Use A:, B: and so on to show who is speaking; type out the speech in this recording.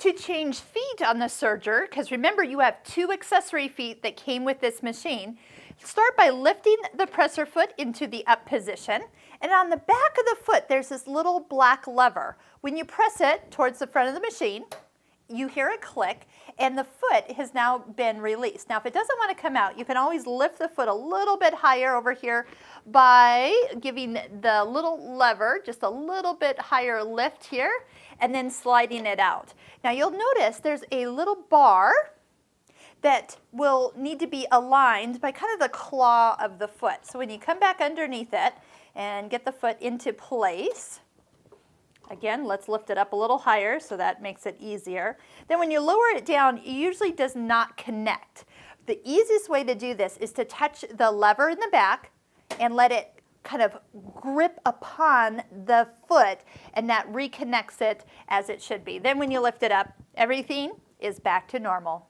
A: To change feet on the serger, because remember you have 2 accessory feet that came with this machine, start by lifting the presser foot into the up position, and on the back of the foot there's this little black lever. When you press it towards the front of the machine, you hear a click and the foot has now been released. Now if it doesn't want to come out, you can always lift the foot a little bit higher over here by giving the little lever just a little bit higher lift here and then sliding it out. Now you'll notice there's a little bar that will need to be aligned by kind of the claw of the foot. So when you come back underneath it and get the foot into place, again, let's lift it up a little higher so that makes it easier. Then when you lower it down, it usually does not connect. The easiest way to do this is to touch the lever in the back and let it kind of grip upon the foot, and that reconnects it as it should be. Then when you lift it up, everything is back to normal.